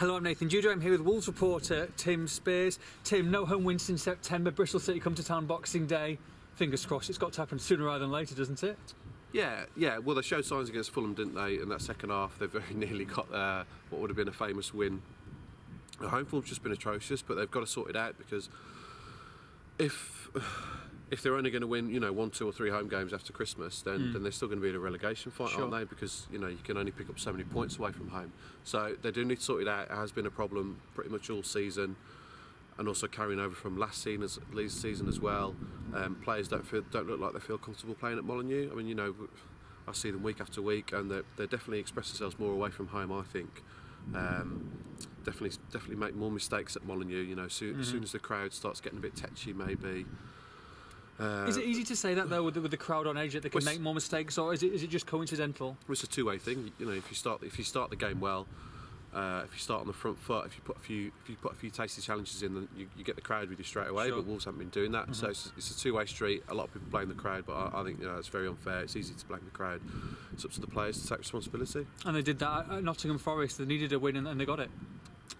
Hello, I'm Nathan Judah. I'm here with Wolves reporter Tim Spiers. Tim, no home wins since September. Bristol City come to town Boxing Day. Fingers crossed, it's got to happen sooner rather than later, doesn't it? Yeah. Well, they showed signs against Fulham, didn't they? In that second half, they very nearly got what would have been a famous win. The home form's just been atrocious, but they've got to sort it out, because if they're only going to win, 1, 2 or 3 home games after Christmas, then they're still going to be in a relegation fight, aren't they? Because you can only pick up so many points away from home. So they do need to sort it out. It has been a problem pretty much all season, and also carrying over from last season as well. Players don't look like they feel comfortable playing at Molineux. I mean, I see them week after week, and they definitely express themselves more away from home, I think. Definitely make more mistakes at Molineux. As soon as the crowd starts getting a bit tetchy, maybe. Is it easy to say that though, with the crowd on edge, that they can make more mistakes, or is it just coincidental? It's a two-way thing. If you start the game well, if you start on the front foot, if you put a few tasty challenges in, then you get the crowd with you straight away. Sure. But Wolves haven't been doing that, so it's a two-way street. A lot of people blame the crowd, but I think it's very unfair. It's easy to blame the crowd. It's up to the players to take responsibility. And they did that at Nottingham Forest. They needed a win, and they got it.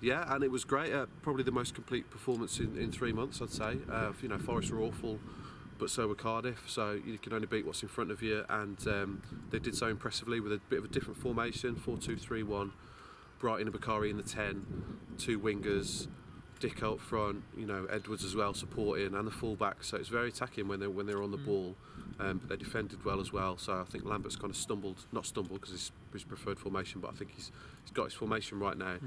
Yeah, and it was great. Probably the most complete performance in 3 months, I'd say. Forest were awful, but so were Cardiff, so you can only beat what's in front of you, and they did so impressively with a bit of a different formation, 4-2-3-1, Brighton and Bakari in the 10, 2 wingers, Dick up front, Edwards as well supporting, and the full-back, so it's very attacking when they're on the ball, but they defended well as well, so I think Lambert's kind of not stumbled because it's his preferred formation, but I think he's got his formation right now.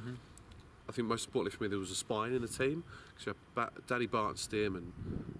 I think most importantly for me, there was a spine in the team, because you had Danny Bart and Stearman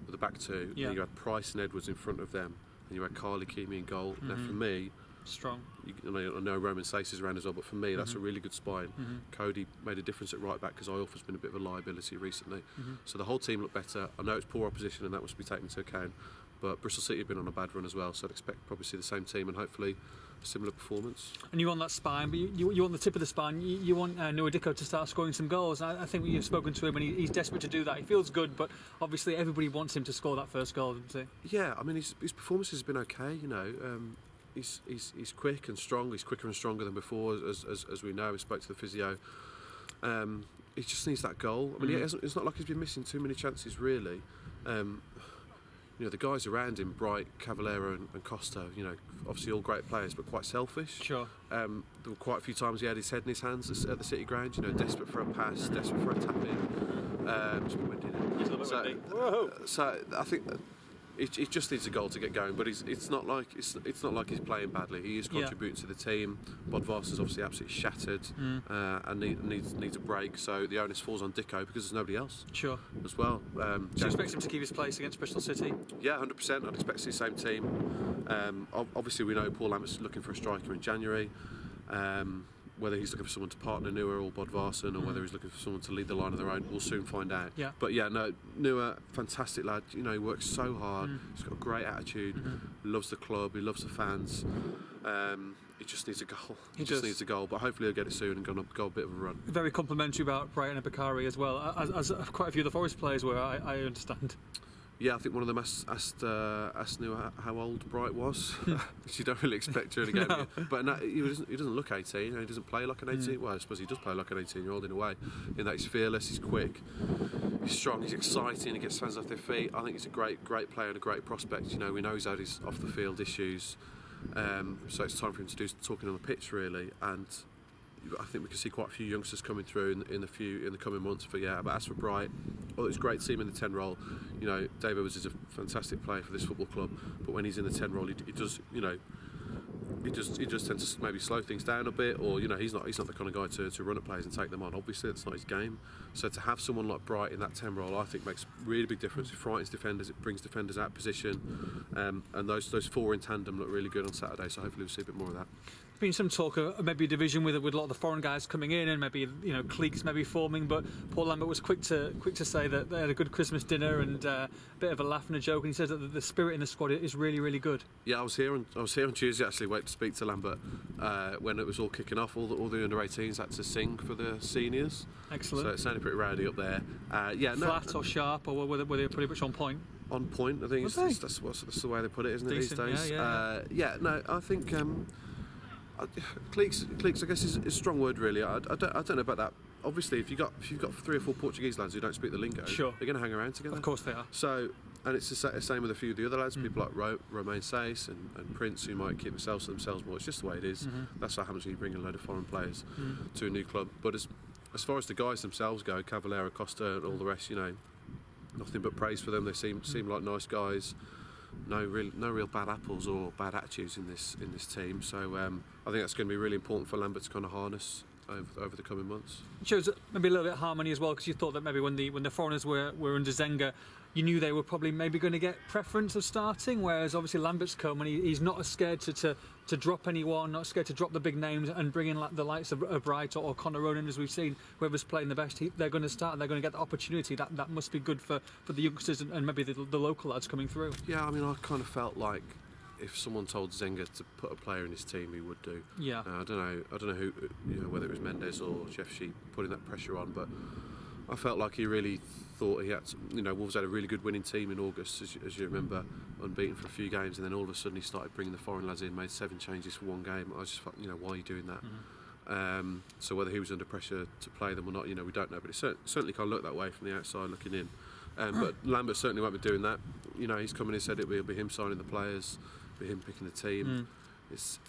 with the back two, and you had Price and Edwards in front of them, and you had Carly Keamy in goal. Now for me, strong. I know Roman Sace is around as well, but for me that's a really good spine. Cody made a difference at right back, because Iorfa's been a bit of a liability recently. So the whole team looked better. I know it's poor opposition, and that must be taken into account, but Bristol City have been on a bad run as well, so I'd expect probably see the same team and hopefully a similar performance. And you want that spine, but you want the tip of the spine. You want Noah Dicko to start scoring some goals. I think you've spoken to him, and he's desperate to do that. He feels good, but obviously everybody wants him to score that first goal, doesn't he? Yeah, I mean his performance has been okay. He's quick and strong. He's quicker and stronger than before, as we know. We spoke to the physio. He just needs that goal. I mean, it's not like he's been missing too many chances, really. The guys around him, Bright, Cavallero and Costa, obviously all great players, but quite selfish. Sure. There were quite a few times he had his head in his hands at the City ground, desperate for a pass, desperate for a tap-in. It's a bit windy now. So I think he just needs a goal to get going, but it's not like he's playing badly. He is contributing to the team. Bodvarson's obviously absolutely shattered and needs a break. So the onus falls on Dicko, because there's nobody else. Sure. As well. Do you expect him to keep his place against Bristol City? Yeah, 100%. I'd expect to see the same team. Obviously, we know Paul Lambert's looking for a striker in January. Whether he's looking for someone to partner Noah or Bodvarsson, or whether he's looking for someone to lead the line of their own, we'll soon find out. Yeah. But Noah, fantastic lad. He works so hard. He's got a great attitude. Loves the club. He loves the fans. He just needs a goal. He just needs a goal. But hopefully he'll get it soon and go a bit of a run. Very complimentary about Brighton and Bakari as well, as quite a few of the Forest players were. I understand. Yeah, I think one of them asked Noah how old Bright was, which you don't really expect during a game. No. But no, he doesn't look 18. He doesn't play like an 18. Well, I suppose he does play like an 18-year-old in a way, in that he's fearless, he's quick, he's strong, he's exciting, he gets fans off their feet. I think he's a great player and a great prospect. We know he's had his off-the-field issues, so it's time for him to do talking on the pitch, really. And I think we can see quite a few youngsters coming through in the coming months. But as for Bright, it's great to see him in the 10 role. Dave Edwards is a fantastic player for this football club, but when he's in the 10 role, he does tend to maybe slow things down a bit, or he's not the kind of guy to run at players and take them on. Obviously, that's not his game. So to have someone like Bright in that 10 role, I think makes a really big difference. It frightens defenders, it brings defenders out of position, and those 4 in tandem look really good on Saturday. So hopefully we'll see a bit more of that. Been some talk of maybe a division with a lot of the foreign guys coming in, and maybe cliques maybe forming, but Paul Lambert was quick to say that they had a good Christmas dinner and a bit of a laugh and a joke, and he says that the spirit in the squad is really, really good. Yeah, I was here on Tuesday actually, waiting to speak to Lambert when it was all kicking off. All the under-18s had to sing for the seniors. Excellent. So it sounded pretty rowdy up there. Flat or sharp, or were they pretty much on point? On point, I think that's the way they put it, isn't it? Decent, these days? Yeah. I think cliques, I guess, is a strong word, really. I don't know about that obviously, if you've got 3 or 4 Portuguese lads who don't speak the lingo, Sure. they're going to hang around together. Of course they are. So, and it's the same with a few of the other lads, people like Romain Sace and Prince, who might keep themselves to themselves more. It's just the way it is. That's what happens when you bring a load of foreign players to a new club. But as far as the guys themselves go, Cavallero, Costa, and all the rest, nothing but praise for them. They seem like nice guys. No real bad apples or bad attitudes in this team. So I think that's going to be really important for Lambert to kind of harness over the coming months. It shows maybe a little bit of harmony as well, because you thought that maybe when the foreigners were under Zenga, you knew they were probably maybe going to get preference of starting, whereas obviously Lambert's come and he's not as scared to drop anyone, not scared to drop the big names and bring in the likes of Bright or Conor Ronan, as we've seen. Whoever's playing the best, they're going to start and they're going to get the opportunity. That must be good for the youngsters and maybe the local lads coming through. Yeah, I mean, I kind of felt like if someone told Zenga to put a player in his team, he would do. Yeah. I don't know who, whether it was Mendes or Jeff Sheep putting that pressure on, but I felt like he really thought he had to, Wolves had a really good winning team in August, as you remember, unbeaten for a few games, and then all of a sudden he started bringing the foreign lads in, made 7 changes for one game. I just thought, why are you doing that? So whether he was under pressure to play them or not, we don't know, but it certainly can't look that way from the outside looking in. But Lambert certainly won't be doing that. He's come in and said it'll be him signing the players, be him picking the team. It's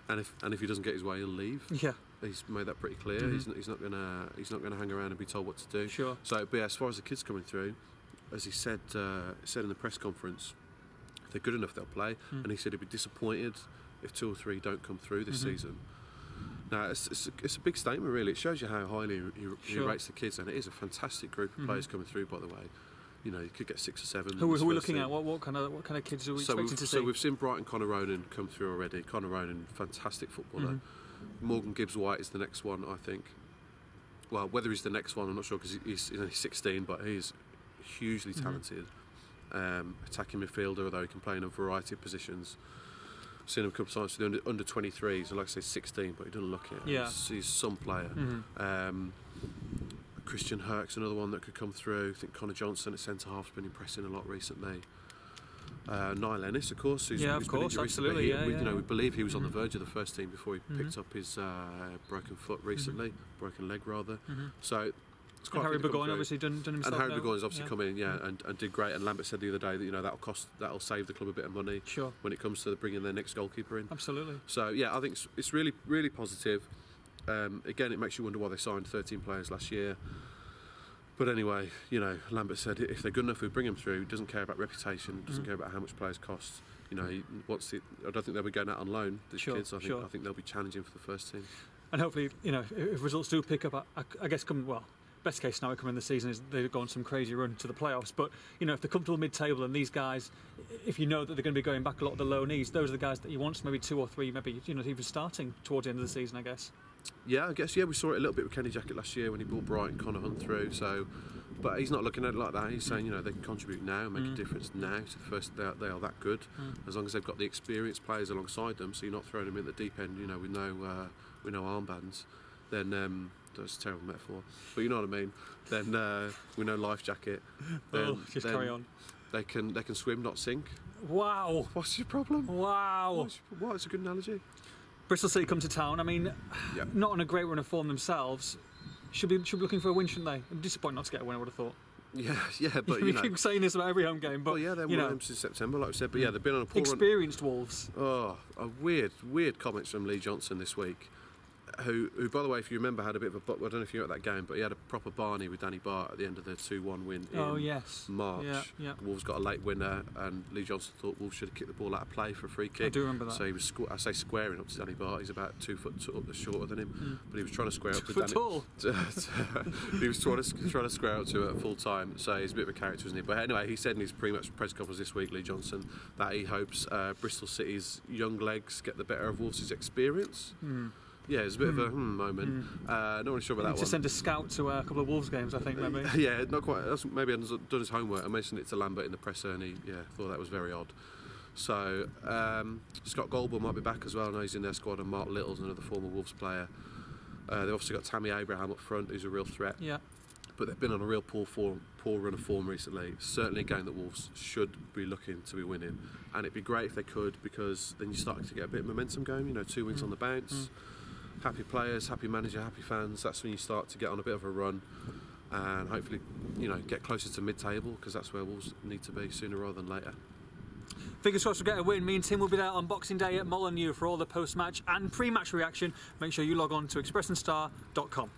and if he doesn't get his way, he'll leave. Yeah. He's made that pretty clear. He's not gonna hang around and be told what to do. Sure. So, but yeah, as far as the kids coming through, as he said in the press conference, if they're good enough, they'll play. And he said he'd be disappointed if 2 or 3 don't come through this season. Now, it's a big statement, really. It shows you how highly he rates the kids, and it is a fantastic group of players coming through. By the way, you could get 6 or 7. Who are we looking at? What kind of kids are we expecting to see? So we've seen Brighton Conor Ronan come through already. Conor Ronan, fantastic footballer. Morgan Gibbs-White is the next one, I think. Well, whether he's the next one, I'm not sure, because he's only 16, but he's hugely talented. Attacking midfielder, although he can play in a variety of positions. Seen him a couple of times for the under 23s, so like I say 16, but he doesn't look it. Yeah. He's some player. Christian Herc's another one that could come through. I think Connor Johnson at centre half's been impressing a lot recently. Niall Ennis, of course, who's been injured recently. We believe he was on the verge of the first team before he picked up his broken foot recently, broken leg rather. So it's quite. And Harry Burgoyne obviously done himself. And Harry Burgoyne's obviously come in, and did great. And Lambert said the other day that that'll save the club a bit of money. Sure. When it comes to bringing their next goalkeeper in. Absolutely. So yeah, I think it's really, really positive. Again, it makes you wonder why they signed 13 players last year. But anyway, Lambert said if they're good enough, we bring them through. He doesn't care about reputation, doesn't care about how much players cost. I don't think they'll be going out on loan, these kids. I think they'll be challenging for the first team. And hopefully, if results do pick up, I guess best case scenario coming in the season is they go on some crazy run to the playoffs. But if they're comfortable mid-table, and these guys, if you know that they're going to be going back a lot of the low knees, those are the guys that you want, maybe 2 or 3, maybe even starting towards the end of the season, I guess. Yeah, I guess we saw it a little bit with Kenny Jackett last year when he brought Bright and Conor Hunt through. So, but he's not looking at it like that. He's saying they can contribute now, make a difference now. To the first, they are that good, as long as they've got the experienced players alongside them. So you're not throwing them in the deep end, with no armbands. Then that's a terrible metaphor, but you know what I mean. Then with no life jacket. Then, carry on. They can swim, not sink. Wow. What's your problem? Wow. What? It's a good analogy. Bristol City come to town. I mean, not on a great run of form themselves. Should be looking for a win, shouldn't they? I'm disappointed not to get a win, I would have thought. Yeah, but you keep saying this about every home game, but they're Wolves since September, like I said. But they've been on a poor experienced Wolves. Oh, a weird comments from Lee Johnson this week. Who, by the way, if you remember, had a bit of a... I don't know if you were at that game, but he had a proper Barney with Danny Bart at the end of the 2-1 win in March. Yeah. Wolves got a late winner, and Lee Johnson thought Wolves should have kicked the ball out of play for a free kick. I do remember that. So he was, squaring up to Danny Bart. He's about 2 foot shorter than him, but he was trying to square up to Danny. Tall. He was trying to square up to it at full time. So he's a bit of a character, isn't he? But anyway, he said in his pre-match press conference this week, Lee Johnson, that he hopes Bristol City's young legs get the better of Wolves' experience. Yeah, it's a bit of a moment. Not really sure about that one. To send a scout to a couple of Wolves games, I think, maybe. Yeah, not quite. Maybe he hasn't done his homework. I mentioned it to Lambert in the presser, and he thought that was very odd. So Scott Goldberg might be back as well. I know he's in their squad, and Mark Little's another former Wolves player. They've obviously got Tammy Abraham up front, who's a real threat. Yeah. But they've been on a real poor run of form recently. Certainly a game that Wolves should be looking to be winning, and it'd be great if they could, because then you start to get a bit of momentum going. 2 wins on the bounce. happy players, happy manager, happy fans, that's when you start to get on a bit of a run and hopefully, you know, get closer to mid-table, because that's where Wolves need to be sooner rather than later. Fingers crossed we'll get a win. Me and Tim will be there on Boxing Day at Molineux for all the post-match and pre-match reaction. Make sure you log on to expressandstar.com.